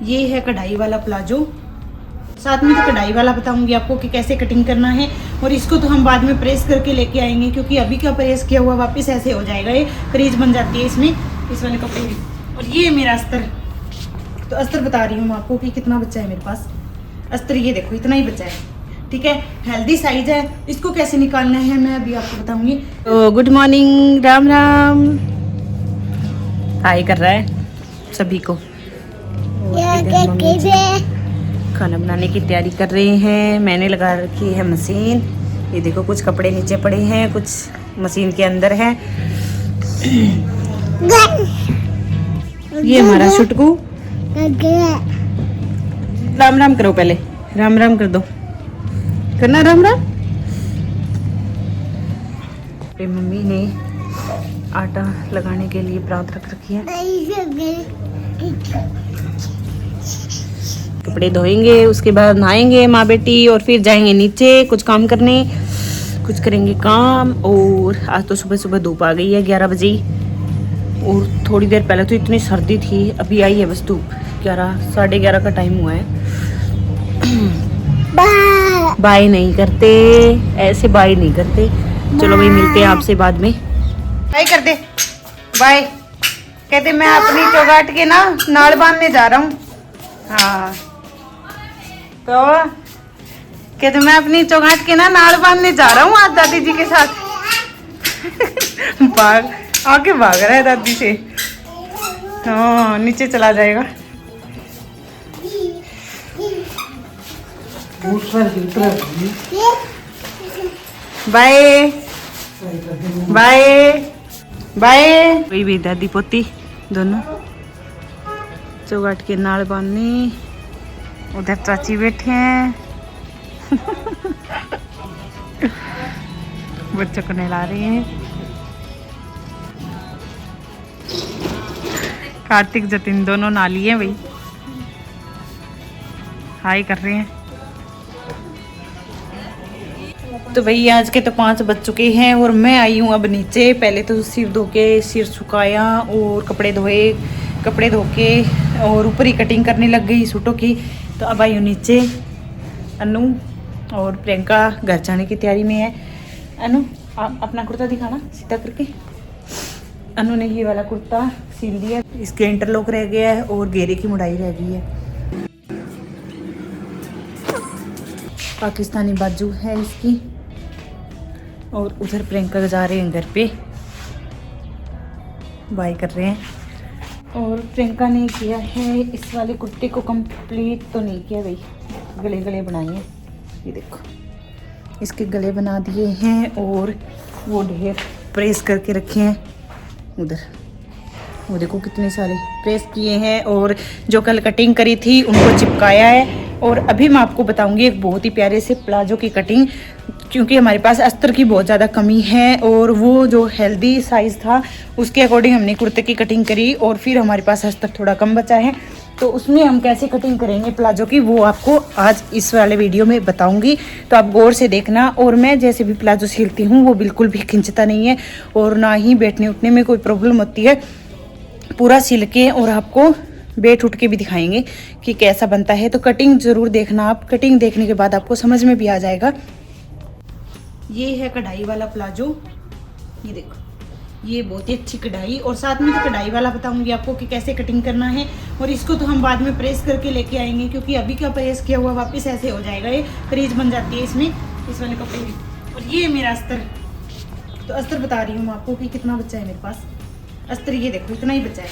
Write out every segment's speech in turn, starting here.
ये है कढ़ाई वाला प्लाजो, साथ में तो कढ़ाई वाला बताऊंगी आपको कि कैसे कटिंग करना है। और इसको तो हम बाद में प्रेस करके लेके आएंगे, क्योंकि अभी का प्रेस किया हुआ वापस ऐसे हो जाएगा, ये क्रीज बन जाती है इसमें, इस वाले कपड़े में। और ये मेरा अस्तर, तो अस्तर बता रही हूँ मैं आपको कि कितना बच्चा है मेरे पास। अस्तर ये देखो इतना ही बचा है, ठीक है। हेल्दी साइज है, इसको कैसे निकालना है मैं अभी आपको बताऊंगी। तो गुड मॉर्निंग, राम राम, हाय कर रहा है सभी को। खाना बनाने की तैयारी कर रहे हैं। मैंने लगा रखी है मशीन, ये देखो कुछ कपड़े नीचे पड़े हैं, कुछ मशीन के अंदर है। ये हमारा छुटकू, राम राम करो, पहले राम राम कर दो, करना राम राम। मम्मी ने आटा लगाने के लिए परात रख रखी है। कपड़े धोएंगे, उसके बाद नहाएंगे माँ बेटी, और फिर जाएंगे नीचे कुछ काम करने, कुछ करेंगे काम। और आज तो सुबह सुबह धूप आ गई है 11 बजे, और थोड़ी देर पहले तो इतनी सर्दी थी, अभी आई है बस धूप। 11 साढ़े 11 का टाइम हुआ है। बाय नहीं करते, ऐसे बाय नहीं करते। चलो भाई मिलते हैं आपसे बाद में। बाय कर दे, बाय। कहते मैं अपनी चौगाट के ना नाल बांधने जा रहा हूँ। हाँ तो कहते मैं अपनी चौगाट के ना नाल बांधने जा रहा हूँ आज दादी जी के साथ। भाग आके भाग रहा है दादी से। हाँ नीचे चला जाएगा। Bye bye bye. वही भी दादी पोती दोनों चौगाट के नाल बांधने। उधर चाची बैठे हैं। बच्चों को नहला रहे हैं। कार्तिक जतिन दोनों नाली हैं भाई, हाय कर रहे हैं। तो भाई आज के तो 5 बज चुके हैं और मैं आई हूँ अब नीचे। पहले तो सिर धो के सिर सुखाया और कपड़े धोए, कपड़े धो के और ऊपर ही कटिंग करने लग गई सूटों की। तो अब आई हूँ नीचे। अनु और प्रियंका घर जाने की तैयारी में है। अनु आप अपना कुर्ता दिखाना सीधा करके। अनु ने ये वाला कुर्ता सिल दिया, इसके इंटरलॉक रह गया है और घेरे की मुड़ाई रह गई है। पाकिस्तानी बाजू है इसकी। और उधर प्रियंका जा रहे हैं घर पे, बाय कर रहे हैं। और प्रियंका ने किया है इस वाले कुर्ते को कंप्लीट तो नहीं किया भाई, गले गले बनाए हैं। ये देखो इसके गले बना दिए हैं और वो ढेर प्रेस करके रखे हैं उधर। वो देखो कितने सारे प्रेस किए हैं और जो कल कटिंग करी थी उनको चिपकाया है। और अभी मैं आपको बताऊंगी एक बहुत ही प्यारे से प्लाजो की कटिंग, क्योंकि हमारे पास अस्तर की बहुत ज़्यादा कमी है और वो जो हेल्दी साइज़ था उसके अकॉर्डिंग हमने कुर्ते की कटिंग करी, और फिर हमारे पास अस्तर थोड़ा कम बचा है। तो उसमें हम कैसे कटिंग करेंगे प्लाजो की वो आपको आज इस वाले वीडियो में बताऊंगी। तो आप गौर से देखना। और मैं जैसे भी प्लाजो सिलती हूँ वो बिल्कुल भी खिंचता नहीं है और ना ही बैठने उठने में कोई प्रॉब्लम होती है। पूरा सिल के और आपको बैठ उठ के भी दिखाएंगे कि कैसा बनता है। तो कटिंग ज़रूर देखना आप, कटिंग देखने के बाद आपको समझ में भी आ जाएगा। ये है कढ़ाई वाला प्लाजो, ये देखो ये बहुत ही अच्छी कढ़ाई, और साथ में तो कढ़ाई वाला बताऊंगी आपको कि कैसे कटिंग करना है। और इसको तो हम बाद में प्रेस करके लेके आएंगे, क्योंकि अभी का प्रेस किया हुआ वापस ऐसे हो जाएगा, ये क्रीज बन जाती है इसमें, इस वाले कपड़े में। और ये मेरा अस्तर, तो अस्तर बता रही हूँ मैं आपको कि कितना बच्चा है मेरे पास। अस्तर ये देखो इतना ही बच्चा है,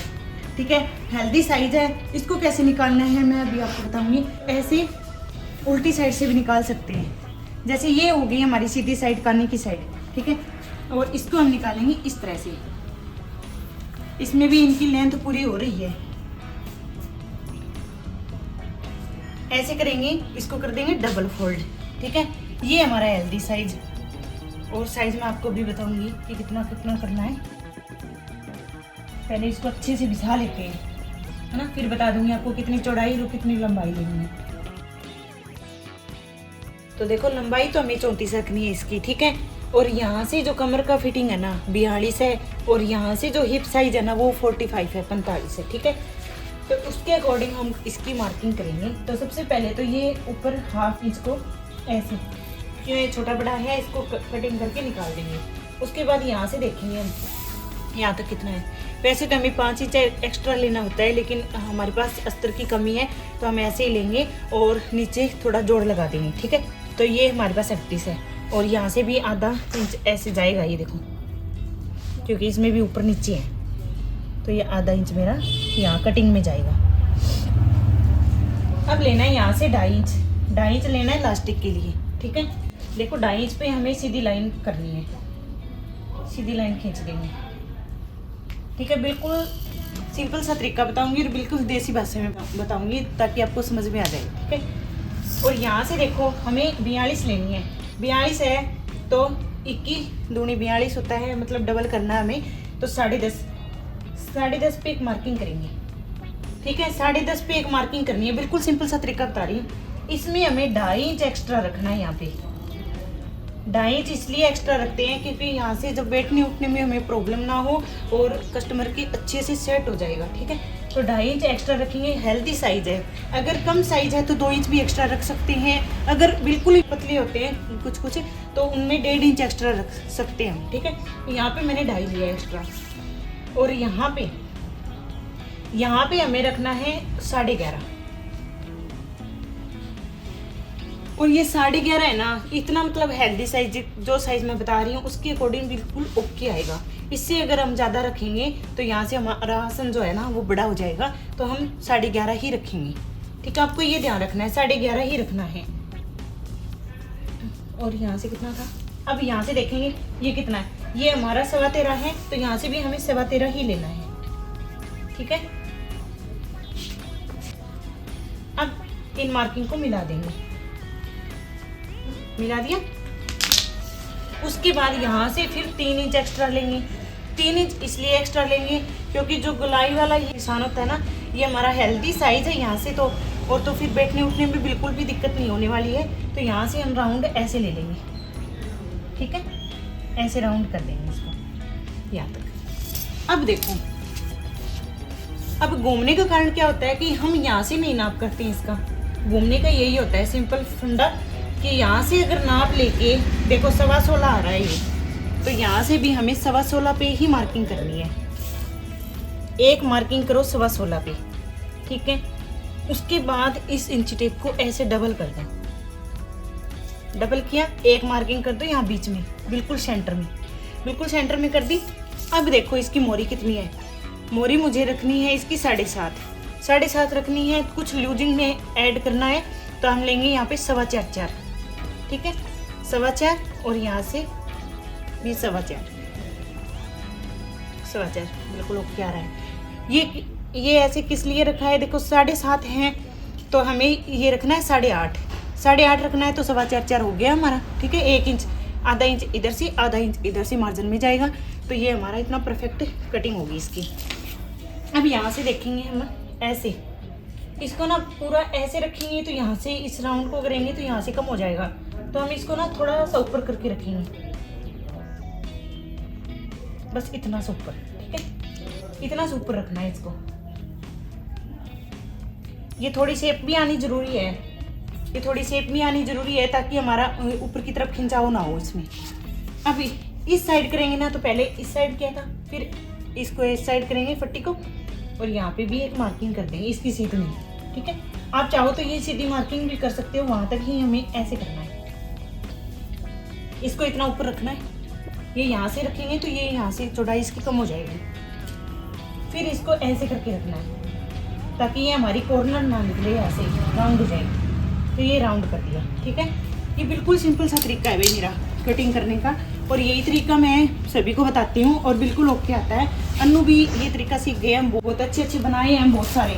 ठीक है। हेल्दी साइज है। इसको कैसे निकालना है मैं अभी आपको बताऊंगी। ऐसे उल्टी साइड से भी निकाल सकते हैं, जैसे ये हो गई हमारी सीधी साइड, कानी की साइड, ठीक है। और इसको हम निकालेंगे इस तरह से। इसमें भी इनकी लेंथ पूरी हो रही है, ऐसे करेंगे, इसको कर देंगे डबल फोल्ड, ठीक है। ये हमारा हेल्दी साइज, और साइज में आपको भी बताऊंगी कि कितना कितना करना है। पहले इसको अच्छे से बिछा लेते हैं, है ना, फिर बता दूंगी आपको कितनी चौड़ाई और कितनी लंबाई लेनी है। तो देखो लंबाई तो हमें 34 रखनी है इसकी, ठीक है। और यहाँ से जो कमर का फिटिंग है ना 42 है, और यहाँ से जो हिप साइज है ना वो 45 है, 45 है, ठीक है। तो उसके अकॉर्डिंग हम इसकी मार्किंग करेंगे। तो सबसे पहले तो ये ऊपर 1/2 इंच को ऐसे, क्यों ये छोटा बड़ा है, इसको कटिंग करके निकाल देंगे। उसके बाद यहाँ से देखेंगे हम यहाँ तक कितना है। वैसे तो हमें 5 इंच एक्स्ट्रा लेना होता है, लेकिन हमारे पास अस्तर की कमी है तो हम ऐसे ही लेंगे और नीचे थोड़ा जोड़ लगा देंगे, ठीक है। तो ये हमारे पास 38 है और यहाँ से भी आधा इंच ऐसे जाएगा, ये देखो, क्योंकि इसमें भी ऊपर नीचे है, तो ये आधा इंच मेरा यहाँ कटिंग में जाएगा। अब लेना है यहाँ से 2.5 इंच, 2.5 इंच लेना है इलास्टिक के लिए, ठीक है। देखो 2.5 इंच पे हमें सीधी लाइन करनी है, सीधी लाइन खींच देंगे, ठीक है। बिल्कुल सिंपल सा तरीका बताऊंगी और बिल्कुल देसी भाषा में बताऊंगी ताकि आपको समझ में आ जाए, ठीक है। और यहाँ से देखो हमें 42 लेनी है, 42 है तो 21 दूनी 42 होता है, मतलब डबल करना है हमें। तो 10.5 पे एक मार्किंग करेंगे, ठीक है। 10.5 पे एक मार्किंग करनी है, बिल्कुल सिंपल सा तरीका बता रही हूँ। इसमें हमें 2.5 इंच एक्स्ट्रा रखना है, यहाँ पे 2.5 इंच इसलिए एक्स्ट्रा रखते हैं क्योंकि यहाँ से जब बैठने उठने में हमें प्रॉब्लम ना हो और कस्टमर की अच्छे से सेट हो जाएगा, ठीक है। तो 2.5 इंच एक्स्ट्रा रखेंगे। हेल्दी साइज है, अगर कम साइज है तो 2 इंच भी एक्स्ट्रा रख सकते हैं। अगर बिल्कुल ही पतले होते हैं कुछ तो उनमें 1.5 इंच एक्स्ट्रा रख सकते हैं, ठीक है। तो यहाँ पे मैंने 2.5 लिया एक्स्ट्रा और यहाँ पे हमें रखना है 11.5। और ये 11.5 है ना, इतना मतलब हेल्दी साइज, जो साइज मैं बता रही हूँ उसके अकॉर्डिंग बिल्कुल ओके आएगा। इससे अगर हम ज़्यादा रखेंगे तो यहाँ से हमारा आसन जो है ना वो बड़ा हो जाएगा, तो हम 11.5 ही रखेंगे, ठीक है। आपको ये ध्यान रखना है, 11.5 ही रखना है। और यहाँ से कितना था, अब यहाँ से देखेंगे ये कितना है, ये हमारा 13.25 है, तो यहाँ से भी हमें 13.25 ही लेना है, ठीक है। अब इन मार्किंग को मिला देंगे, मिला दिया। उसके बाद यहाँ से फिर 3 इंच एक्स्ट्रा लेंगे। 3 इंच इसलिए एक्स्ट्रा लेंगे क्योंकि जो गोलाई वाला ये निशान होता है ना, ये हमारा हेल्दी साइज है यहाँ से, तो और तो फिर बैठने उठने में बिल्कुल भी दिक्कत नहीं होने वाली है। तो यहाँ से हम राउंड ऐसे ले लेंगे, ठीक है, ऐसे राउंड कर देंगे इसको यहाँ तक। अब देखो, अब घूमने का कारण क्या होता है कि हम यहाँ से नहीं नाप करते हैं, इसका घूमने का यही होता है सिंपल फंडा कि यहाँ से अगर नाप लेके देखो 16.25 आ रहा है ये, तो यहाँ से भी हमें 16.25 पे ही मार्किंग करनी है। एक मार्किंग करो 16.25 पे, ठीक है। उसके बाद इस इंची टेप को ऐसे डबल कर दो, डबल किया, एक मार्किंग कर दो यहाँ बीच में, बिल्कुल सेंटर में कर दी। अब देखो इसकी मोरी कितनी है, मोरी मुझे रखनी है इसकी 7.5 रखनी है। कुछ लूजिंग में ऐड करना है तो हम लेंगे यहाँ पे 4.25, ठीक है, 4.25 और यहाँ से भी 4.25 बिल्कुल ओके आ रहा है। ये ऐसे किस लिए रखा है, देखो 7.5 है तो हमें ये रखना है 8.5 रखना है, तो 4.25 हो गया हमारा, ठीक है। 1 इंच, आधा इंच इधर से, आधा इंच इधर से मार्जिन में जाएगा, तो ये हमारा इतना परफेक्ट कटिंग होगी इसकी। अब यहाँ से देखेंगे हम ऐसे, इसको ना पूरा ऐसे रखेंगे तो यहाँ से इस राउंड को करेंगे तो यहाँ से कम हो जाएगा, तो हम इसको ना थोड़ा सा ऊपर करके रखेंगे, बस इतना सा ऊपर, ठीक है, इतना सा ऊपर रखना है इसको। ये थोड़ी शेप भी आनी जरूरी है, ताकि हमारा ऊपर की तरफ खिंचाव ना हो इसमें। अभी इस साइड करेंगे ना, तो पहले इस साइड किया था, फिर इसको इस साइड करेंगे पट्टी को, और यहाँ पे भी एक मार्किंग कर देंगे इसकी सीधी नहीं, ठीक है। आप चाहो तो ये सीधी मार्किंग भी कर सकते हो, वहां तक ही हमें ऐसे करना है, इसको इतना ऊपर रखना है। ये यहाँ से रखेंगे तो ये यहाँ से चौड़ाई इसकी कम हो जाएगी, फिर इसको ऐसे करके रखना है ताकि ये हमारी कॉर्नर ना निकले, यहाँ से राउंड हो जाएगी। तो ये राउंड कर दिया, ठीक है। ये बिल्कुल सिंपल सा तरीका है भाई मेरा कटिंग करने का, और यही तरीका मैं सभी को बताती हूँ और बिल्कुल ओके आता है। अन्नू भी ये तरीका सीख गए हैं, बहुत अच्छे बनाए हैं, बहुत सारे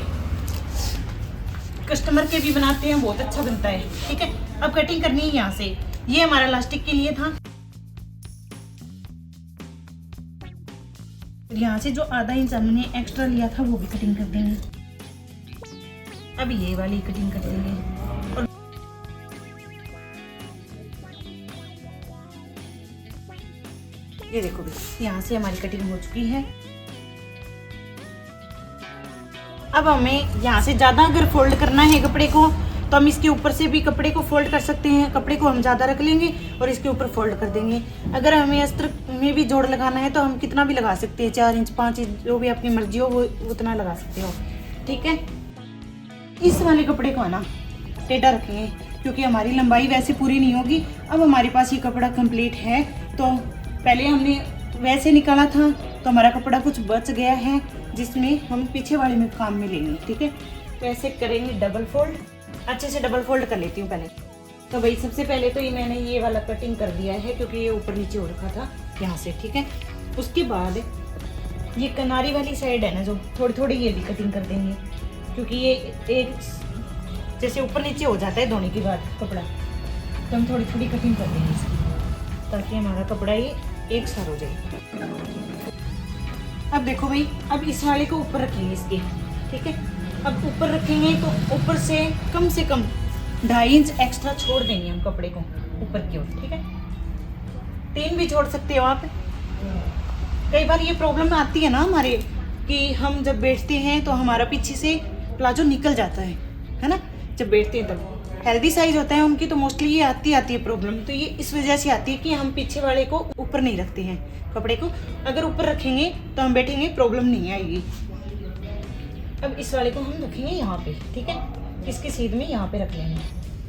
कस्टमर के भी बनाते हैं, बहुत अच्छा बनता है, ठीक है। अब कटिंग करनी है यहाँ से, ये हमारा इलास्टिक के लिए था। यहाँ से जो आधा इंच हमने एक्स्ट्रा लिया था वो भी कटिंग कर देंगे। अब ये वाली कटिंग कर देंगे, और ये देखो यहाँ से हमारी कटिंग हो चुकी है। अब हमें यहाँ से ज़्यादा अगर फोल्ड करना है कपड़े को तो हम इसके ऊपर से भी कपड़े को फोल्ड कर सकते हैं। कपड़े को हम ज़्यादा रख लेंगे और इसके ऊपर फोल्ड कर देंगे। अगर हमें अस्तर में भी जोड़ लगाना है तो हम कितना भी लगा सकते हैं, 4 इंच 5 इंच जो भी अपनी मर्जी हो वो उतना लगा सकते हो। ठीक है, इस वाले कपड़े को ना टेढ़ा रखेंगे क्योंकि हमारी लंबाई वैसे पूरी नहीं होगी। अब हमारे पास ये कपड़ा कंप्लीट है, तो पहले हमने वैसे निकाला था तो हमारा कपड़ा कुछ बच गया है जिसमें हम पीछे वाले में काम में लेंगे। ठीक है, तो ऐसे करेंगे डबल फोल्ड। अच्छे से डबल फोल्ड कर लेती हूँ पहले। तो भाई सबसे पहले तो ये मैंने ये वाला कटिंग कर दिया है क्योंकि ये ऊपर नीचे हो रखा था यहाँ से। ठीक है, उसके बाद ये किनारी वाली साइड है ना जो थोड़ी थोड़ी ये भी कटिंग कर देंगे क्योंकि ये एक जैसे ऊपर नीचे हो जाता है धोने के बाद कपड़ा, तो हम थोड़ी थोड़ी कटिंग कर देंगे इसकी ताकि हमारा कपड़ा ये एक साथ हो जाए। अब देखो भाई, अब इस वाले को ऊपर रखेंगे इसके। ठीक है, अब ऊपर रखेंगे तो ऊपर से कम 2.5 इंच एक्स्ट्रा छोड़ देंगे हम कपड़े को ऊपर की ओर। ठीक है, 3 भी छोड़ सकते हो आप। कई बार ये प्रॉब्लम आती है ना हमारे कि हम जब बैठते हैं तो हमारा पीछे से प्लाजो निकल जाता है ना, जब बैठते हैं तब। हेल्दी साइज होता है उनकी तो मोस्टली ये आती है प्रॉब्लम। तो ये इस वजह से आती है कि हम पीछे वाले को ऊपर नहीं रखते हैं कपड़े को। अगर ऊपर रखेंगे तो हम बैठेंगे, प्रॉब्लम नहीं आएगी। अब इस वाले को हम रखेंगे यहाँ पे। ठीक है, इसके सीध में यहाँ पे रख लेंगे,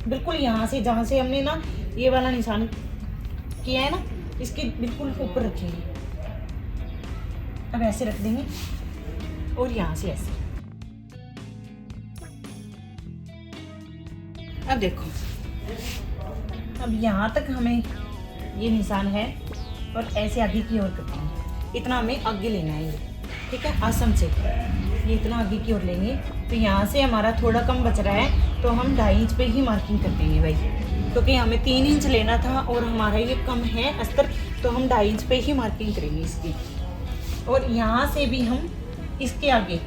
बिल्कुल यहाँ से जहाँ से हमने ना ये वाला निशान किया है ना, इसके बिल्कुल ऊपर रखेंगे। अब ऐसे रख देंगे और यहाँ से ऐसे। अब देखो, अब यहाँ तक हमें ये निशान है और ऐसे आगे की ओर करते हैं। इतना हमें आगे लेना है ये। ठीक है, आसन से ये इतना आगे की ओर लेंगे। तो यहाँ से हमारा थोड़ा कम बच रहा है तो हम 2.5 इंच पे ही मार्किंग कर देंगे भाई, क्योंकि हमें 3 इंच लेना था और हमारा ये कम है अस्तर, तो हम 2.5 इंच पे ही मार्किंग करेंगे इसकी। और यहाँ से भी हम इसके आगे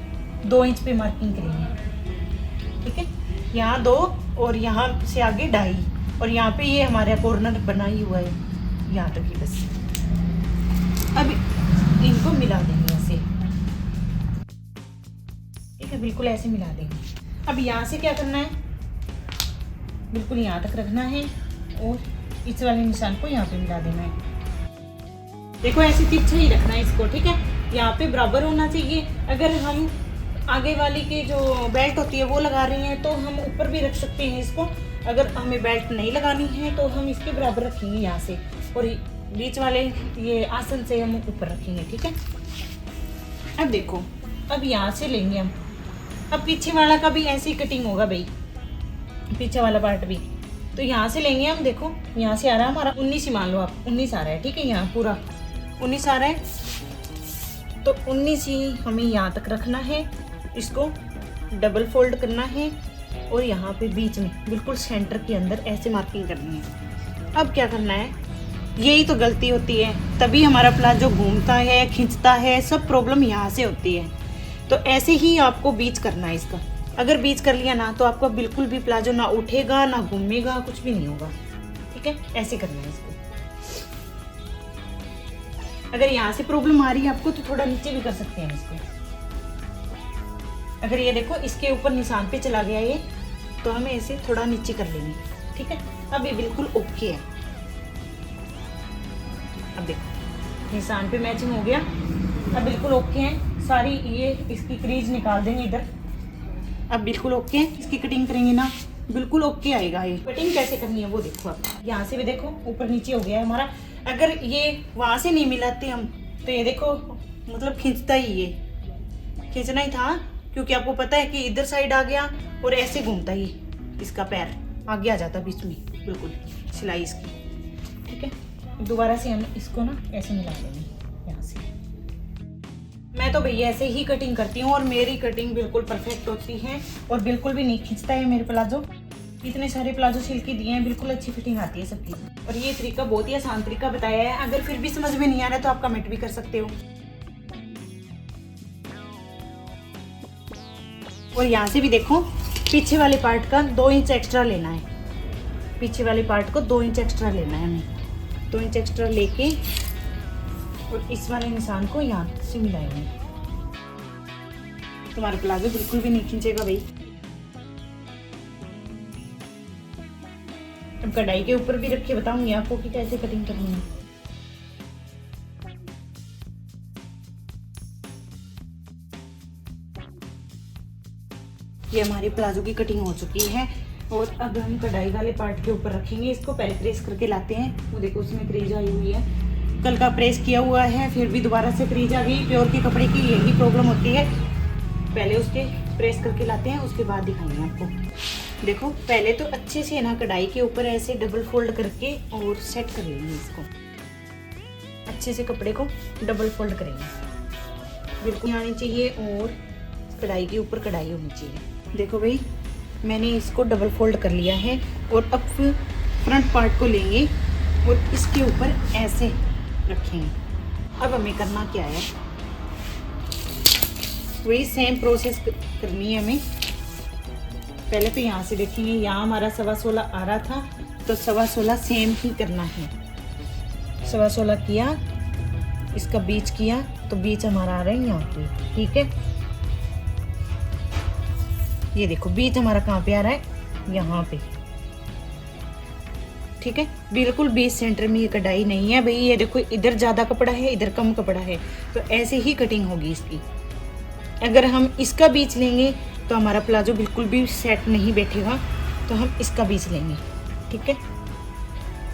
2 इंच पे मार्किंग करेंगे। ठीक है, यहाँ 2 और यहाँ से आगे 2.5 और यहाँ पे ये हमारा कॉर्नर बना ही हुआ है यहाँ तक ही बस। अब इनको मिला देंगे ऐसे। ठीक है, बिल्कुल ऐसे मिला देंगे। अब यहाँ से क्या करना है, बिल्कुल यहाँ तक रखना है और इस वाले निशान को यहाँ पे मिला देना है। देखो ऐसे तिरछा ही रखना है इसको। ठीक है, यहाँ पे बराबर होना चाहिए। अगर हम आगे वाली की जो बेल्ट होती है वो लगा रही हैं तो हम ऊपर भी रख सकते हैं इसको। अगर हमें बेल्ट नहीं लगानी है तो हम इसके बराबर रखेंगे यहाँ से, और बीच वाले ये आसन से हम ऊपर रखेंगे। ठीक है, अब देखो, अब यहाँ से लेंगे हम। अब पीछे वाला का भी ऐसी कटिंग होगा भाई, पीछे वाला पार्ट भी। तो यहाँ से लेंगे हम। देखो यहाँ से आ रहा है हमारा 19 ही मान लो आप, 19 आ रहा है। ठीक है, यहाँ पूरा 19 आ रहा है तो 19 ही हमें यहाँ तक रखना है। इसको डबल फोल्ड करना है और यहाँ पे बीच में बिल्कुल सेंटर के अंदर ऐसे मार्किंग करनी है। अब क्या करना है, यही तो गलती होती है, तभी हमारा प्लाजो घूमता है, खींचता है, सब प्रॉब्लम यहाँ से होती है। तो ऐसे ही आपको बीच करना है इसका। अगर बीच कर लिया ना तो आपका बिल्कुल भी प्लाजो ना उठेगा ना घूमेगा, कुछ भी नहीं होगा। ठीक है, ऐसे करना है इसको। अगर यहाँ से प्रॉब्लम आ रही है आपको तो थोड़ा नीचे भी कर सकते हैं इसको। अगर ये देखो इसके ऊपर निशान पे चला गया ये, तो हमें ऐसे थोड़ा नीचे कर लेंगे। ठीक है, अब ये बिल्कुल ओके है। अब देखो निशान पे मैचिंग हो गया, अब बिल्कुल ओके है। सारी ये इसकी क्रीज निकाल देंगे इधर। अब बिल्कुल ओके है, इसकी कटिंग करेंगे ना बिल्कुल ओके आएगा। ये कटिंग कैसे करनी है वो देखो। आप यहाँ से भी देखो ऊपर नीचे हो गया है हमारा। अगर ये वहाँ से नहीं मिलाते हम तो ये देखो मतलब खींचता ही, ये खींचना ही था क्योंकि आपको पता है कि इधर साइड आ गया और ऐसे घूमता ही, इसका पैर आगे आ जाता बीच में बिल्कुल सिलाई इसकी। ठीक है, दोबारा से हम इसको ना ऐसे मिला देंगे यहाँ से। मैं तो भैया ऐसे ही कटिंग करती हूँ और मेरी कटिंग बिल्कुल परफेक्ट होती है और बिल्कुल भी नहीं खींचता है मेरे प्लाजो। इतने सारे प्लाजो सिल के दिए हैं, बिल्कुल अच्छी फिटिंग आती है सबकी। और ये तरीका बहुत ही आसान तरीका बताया है। अगर फिर भी समझ में नहीं आ रहा तो आप कमेंट भी कर सकते हो। और यहाँ से भी देखो पीछे वाले पार्ट का 2 इंच एक्स्ट्रा लेना है। पीछे वाले पार्ट को 2 इंच एक्स्ट्रा लेना है हमें। 2 इंच एक्स्ट्रा लेके और इस वाले निशान को यहाँ से मिलाएंगे। तुम्हारा प्लाजो बिल्कुल भी नहीं खींचेगा भाई। अब कढ़ाई के ऊपर भी रख के बताऊंगी आपको कि कैसे कटिंग करनी है। ये हमारी प्लाजो की कटिंग हो चुकी है और अब हम कढ़ाई वाले पार्ट के ऊपर रखेंगे इसको। पहले प्रेस करके लाते हैं। वो देखो उसमें क्रीज आई हुई है, कल का प्रेस किया हुआ है, फिर भी दोबारा से क्रीज आ गई। प्योर के कपड़े की यही प्रॉब्लम होती है। पहले उसके प्रेस करके लाते हैं, उसके बाद दिखाएंगे आपको। देखो पहले तो अच्छे से ना कढ़ाई के ऊपर ऐसे डबल फोल्ड करके और सेट कर लेंगे इसको। अच्छे से कपड़े को डबल फोल्ड करेंगे, बिल्कुल आनी चाहिए और कढ़ाई के ऊपर कढ़ाई होनी चाहिए। देखो भाई मैंने इसको डबल फोल्ड कर लिया है और अब फ्रंट पार्ट को लेंगे और इसके ऊपर ऐसे रखेंगे। अब हमें करना क्या है, वही सेम प्रोसेस करनी है हमें। पहले तो यहाँ से देखेंगे, यहाँ हमारा 16.25 आ रहा था तो 16.25 सेम ही करना है। 16.25 किया, इसका बीच किया तो बीच हमारा आ रहा है यहाँ पे, ठीक है। ये देखो बीच हमारा कहाँ पे आ रहा है, यहाँ पे, ठीक है। बिल्कुल बीच सेंटर में ये कढ़ाई नहीं है भाई। ये देखो इधर ज़्यादा कपड़ा है, इधर कम कपड़ा है, तो ऐसे ही कटिंग होगी इसकी। अगर हम इसका बीच लेंगे तो हमारा प्लाजो बिल्कुल भी सेट नहीं बैठेगा, तो हम इसका बीच लेंगे, ठीक है।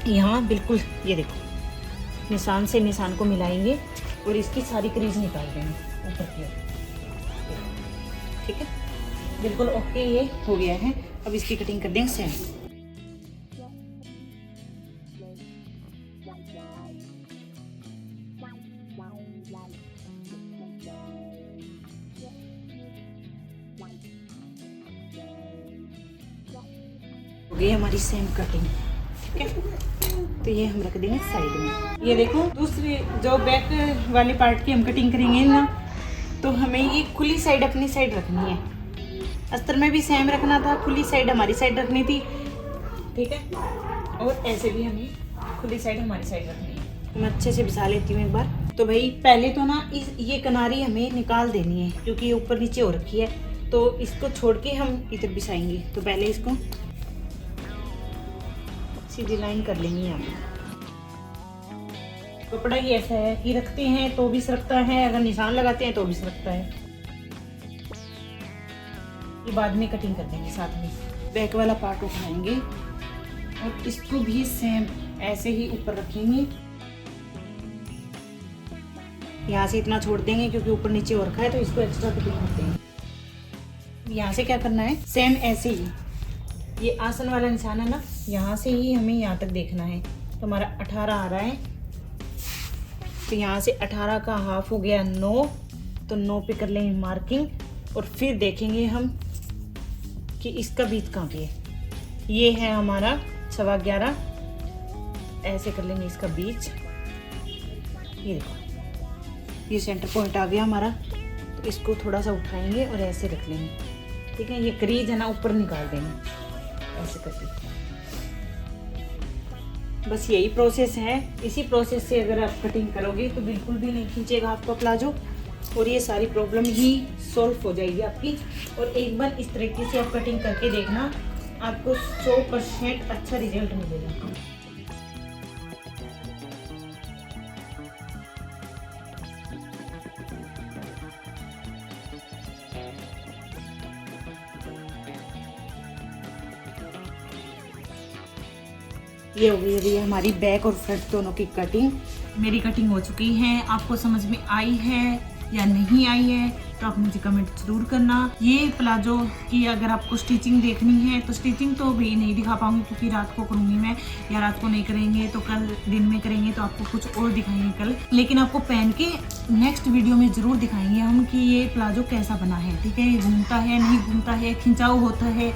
यहाँ बिल्कुल ये देखो निशान से निशान को मिलाएंगे और इसकी सारी क्रीज निकाल देंगे ऊपर की, ठीक है। बिल्कुल ओके, ये हो गया है। अब इसकी कटिंग कर देंगे सेम। हो गई हमारी सेम कटिंग, ठीक है। तो ये हम रख देंगे साइड में। ये देखो दूसरी जो बैक वाले पार्ट की हम कटिंग करेंगे ना, तो हमें ये खुली साइड अपनी साइड रखनी है। अस्तर में भी सेम रखना था, खुली साइड हमारी साइड रखनी थी, ठीक है। और ऐसे भी हमें खुली साइड हमारी साइड रखनी है। मैं अच्छे से बिछा लेती हूँ एक बार। तो भाई पहले तो ना ये किनारी हमें निकाल देनी है, क्योंकि ये ऊपर नीचे हो रखी है, तो इसको छोड़ के हम इधर बिछाएंगे। तो पहले इसको सीधी लाइन कर लेंगे यहाँ पे। कपड़ा ही ऐसा है कि रखते हैं तो भी सरकता है, अगर निशान लगाते हैं तो भी सरकता है। ये बाद में कटिंग कर देंगे साथ में। बैक वाला पार्ट उठाएंगे और इसको भी सेम ऐसे ही ऊपर रखेंगे। यहाँ से इतना छोड़ देंगे क्योंकि ऊपर नीचे हो रखा है, तो इसको एक्स्ट्रा कटिंग करते हैं। यहाँ से क्या करना है, सेम ऐसे ही ये आसन वाला निशान है ना, यहाँ से ही हमें यहाँ तक देखना है। तो हमारा 18 आ रहा है, तो यहाँ से 18 का हाफ हो गया 9, तो 9 पे कर लेंगे मार्किंग और फिर देखेंगे हम कि इसका बीच कहाँ पे है। ये है हमारा 11.25, ऐसे कर लेंगे इसका बीच। ये देखो ये सेंटर पॉइंट आ गया हमारा, तो इसको थोड़ा सा उठाएंगे और ऐसे रख लेंगे, ठीक है। ये क्रीज है ना ऊपर निकाल देंगे ऐसे करके। बस यही प्रोसेस है। इसी प्रोसेस से अगर आप कटिंग करोगे तो बिल्कुल भी नहीं खींचेगा आपका प्लाजो और ये सारी प्रॉब्लम ही सॉल्व हो जाएगी आपकी। और एक बार इस तरीके से आप कटिंग करके देखना, आपको 100% अच्छा रिजल्ट मिलेगा। ये हो गई अभी हमारी बैक और फ्रंट दोनों की कटिंग। मेरी कटिंग हो चुकी है। आपको समझ में आई है या नहीं आई है तो आप मुझे कमेंट जरूर करना। ये प्लाजो की अगर आपको स्टिचिंग देखनी है तो स्टिचिंग तो भी नहीं दिखा पाऊंगी क्योंकि रात को करूंगी मैं, या रात को नहीं करेंगे तो कल दिन में करेंगे, तो आपको कुछ और दिखाएंगे कल। लेकिन आपको पहन के नेक्स्ट वीडियो में जरूर दिखाएंगे हम कि ये प्लाजो कैसा बना है, ठीक है। ये घूमता है नहीं घूमता है, खिंचाव होता है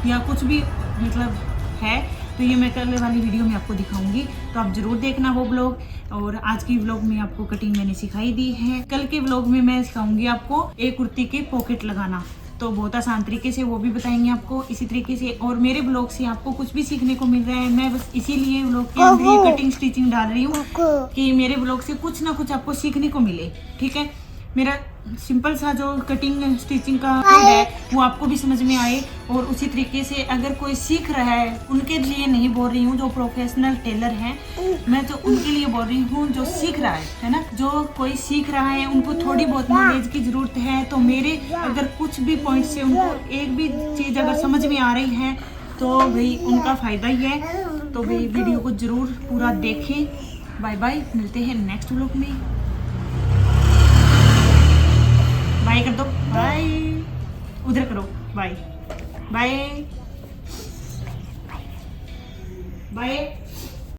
या कुछ भी मतलब है, तो ये मैं कल वाली वीडियो में आपको दिखाऊंगी। तो आप जरूर देखना वो ब्लॉग। और आज की व्लॉग में आपको कटिंग मैंने सिखाई दी है। कल के व्लॉग में मैं सिखाऊंगी आपको एक कुर्ती के पॉकेट लगाना, तो बहुत आसान तरीके से वो भी बताएंगे आपको इसी तरीके से। और मेरे ब्लॉग से आपको कुछ भी सीखने को मिल रहा है, मैं बस इसीलिए व्लॉग के अंदर ये कटिंग स्टिचिंग डाल रही हूँ कि मेरे ब्लॉग से कुछ ना कुछ आपको सीखने को मिले, ठीक है। मेरा सिंपल सा जो कटिंग स्टिचिंग का है वो आपको भी समझ में आए। और उसी तरीके से अगर कोई सीख रहा है, उनके लिए नहीं बोल रही हूँ जो प्रोफेशनल टेलर हैं, मैं तो उनके लिए बोल रही हूँ जो सीख रहा है ना। जो कोई सीख रहा है उनको थोड़ी बहुत नॉलेज की ज़रूरत है, तो मेरे अगर कुछ भी पॉइंट से उनको एक भी चीज़ अगर समझ में आ रही है तो भाई उनका फ़ायदा ही है। तो भाई वीडियो को ज़रूर पूरा देखें। बाय बाय, मिलते हैं नेक्स्ट व्लॉग में। बाय कर दो, बाय, उधर करो, बाय बाय।